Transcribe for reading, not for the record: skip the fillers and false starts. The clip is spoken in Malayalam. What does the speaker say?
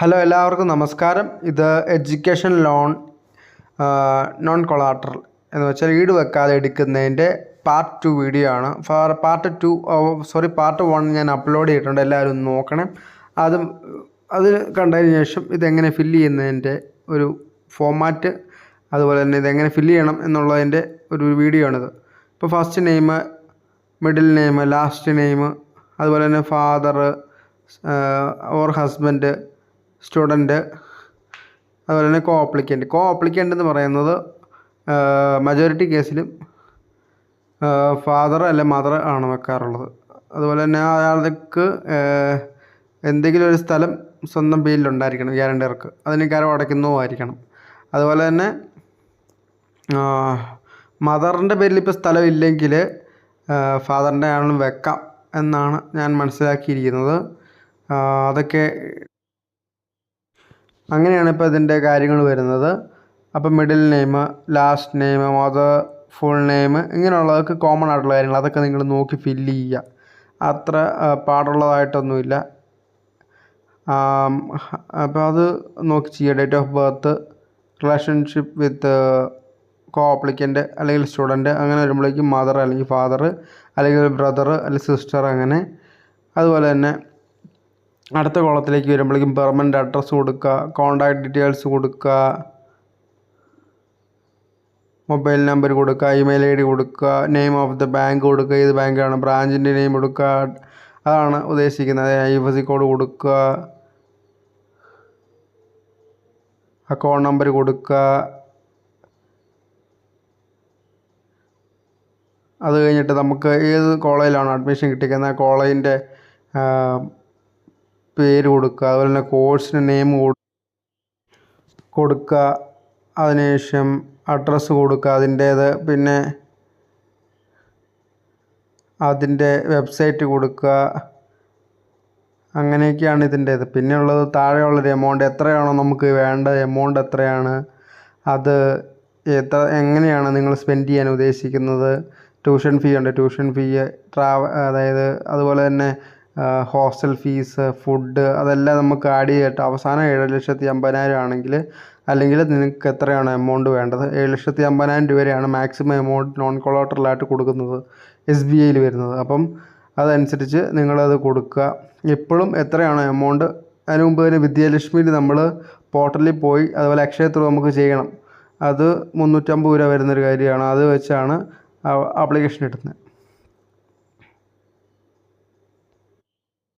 ഹലോ, എല്ലാവർക്കും നമസ്കാരം. ഇത് എഡ്യൂക്കേഷൻ ലോൺ നോൺ കൊളാട്രൽ എന്ന് വെച്ചാൽ ഈട് വെക്കാതെ എടുക്കുന്നതിൻ്റെ പാർട്ട് 2 വീഡിയോ ആണ്. പാർട്ട് 1 ഞാൻ അപ്ലോഡ് ചെയ്തിട്ടുണ്ട്, എല്ലാവരും ഒന്ന് നോക്കണം. അത് കണ്ടതിന് ശേഷം ഇതെങ്ങനെ ഫില്ല് ചെയ്യുന്നതിൻ്റെ ഒരു ഫോമാറ്റ്, അതുപോലെ തന്നെ ഇതെങ്ങനെ ഫില്ല് ചെയ്യണം എന്നുള്ളതിൻ്റെ ഒരു വീഡിയോ ആണിത്. ഇപ്പോൾ first name, middle name, last name, അതുപോലെ തന്നെ ഫാദർ ഓർ ഹസ്ബൻഡ്, സ്റ്റുഡൻറ്റ്, അതുപോലെ തന്നെ കോ അപ്ലിക്കൻ്റ് എന്ന് പറയുന്നത് മജോറിറ്റി കേസിലും ഫാദർ അല്ലെ മദർ ആണ് വെക്കാറുള്ളത്. അതുപോലെ തന്നെ അയാൾക്ക് എന്തെങ്കിലും ഒരു സ്ഥലം സ്വന്തം പേരിലുണ്ടായിരിക്കണം, ഗ്യാരണ്ടർക്ക്, അതിന് കരം അടയ്ക്കുന്നതുമായിരിക്കണം. അതുപോലെ തന്നെ മദറിൻ്റെ പേരിൽ ഇപ്പോൾ സ്ഥലമില്ലെങ്കിൽ ഫാദറിൻ്റെ ആണെങ്കിലും വെക്കാം എന്നാണ് ഞാൻ മനസ്സിലാക്കിയിരിക്കുന്നത്. അതൊക്കെ അങ്ങനെയാണ് ഇപ്പോൾ ഇതിൻ്റെ കാര്യങ്ങൾ വരുന്നത്. അപ്പോൾ middle name, last name, mother, full name, ഇങ്ങനെയുള്ളതൊക്കെ കോമൺ ആയിട്ടുള്ള കാര്യങ്ങൾ, അതൊക്കെ നിങ്ങൾ നോക്കി ഫില്ല് ചെയ്യുക. അത്ര പാടുള്ളതായിട്ടൊന്നുമില്ല. അപ്പോൾ അത് നോക്കി ചെയ്യുക. Date of birth, relationship with co applicant അല്ലെങ്കിൽ സ്റ്റുഡൻറ്റ്, അങ്ങനെ വരുമ്പോഴേക്കും മദർ അല്ലെങ്കിൽ ഫാദർ അല്ലെങ്കിൽ ബ്രദർ അല്ലെങ്കിൽ സിസ്റ്റർ, അങ്ങനെ. അതുപോലെ തന്നെ അടുത്ത കോളത്തിലേക്ക് വരുമ്പോഴേക്കും പെർമനൻ്റ് അഡ്രസ്സ് കൊടുക്കുക, കോൺടാക്ട് ഡീറ്റെയിൽസ് കൊടുക്കുക, മൊബൈൽ നമ്പർ കൊടുക്കുക, ഇമെയിൽ ID കൊടുക്കുക, നെയിം ഓഫ് ദ ബാങ്ക് കൊടുക്കുക, ഏത് ബാങ്കാണ്, ബ്രാഞ്ചിൻ്റെ നെയിം കൊടുക്കുക, അതാണ് ഉദ്ദേശിക്കുന്നത്. IFSC കോഡ് കൊടുക്കുക, അക്കൗണ്ട് നമ്പർ കൊടുക്കുക. അത് കഴിഞ്ഞിട്ട് നമുക്ക് ഏത് കോളേജിലാണോ അഡ്മിഷൻ കിട്ടിയിരിക്കുന്നത് ആ കോളേജിൻ്റെ പേര് കൊടുക്കുക, അതുപോലെ തന്നെ കോഴ്സിന് നെയിം കൊടുക്കുക. അതിനുശേഷം അഡ്രസ്സ് കൊടുക്കുക അതിൻ്റേത്, പിന്നെ അതിൻ്റെ വെബ്സൈറ്റ് കൊടുക്കുക. അങ്ങനെയൊക്കെയാണ് ഇതിൻ്റേത്. പിന്നെ ഉള്ളത് താഴെയുള്ളൊരു എമൗണ്ട്, എത്രയാണോ നമുക്ക് വേണ്ട എമൗണ്ട് എത്രയാണ്, അത് എങ്ങനെയാണ് നിങ്ങൾ സ്പെൻഡ് ചെയ്യാൻ ഉദ്ദേശിക്കുന്നത്. ട്യൂഷൻ ഫീ ഉണ്ട്, ട്യൂഷൻ ഫീ, അതായത് അതുപോലെ തന്നെ ഹോസ്റ്റൽ ഫീസ്, ഫുഡ്, അതെല്ലാം നമുക്ക് ആഡ് ചെയ്തിട്ട് അവസാനം 7,50,000 ആണെങ്കിൽ, അല്ലെങ്കിൽ നിങ്ങൾക്ക് എത്രയാണോ എമൗണ്ട് വേണ്ടത്, 7,50,000 വരെയാണ് മാക്സിമം എമൗണ്ട് നോൺ കൊളാട്രലായിട്ട് കൊടുക്കുന്നത് SBIയിൽ വരുന്നത്. അപ്പം അതനുസരിച്ച് നിങ്ങളത് കൊടുക്കുക. എപ്പോഴും എത്രയാണോ എമൗണ്ട്, അതിന് മുമ്പ് തന്നെ വിദ്യാലക്ഷ്മിയിൽ നമ്മൾ പോർട്ടലിൽ പോയി, അതുപോലെ അക്ഷയ ത്രൂ നമുക്ക് ചെയ്യണം. അത് 350 രൂപ വരുന്നൊരു കാര്യമാണ്. അത് വെച്ചാണ് ആപ്ലിക്കേഷൻ ഇടുന്നത്.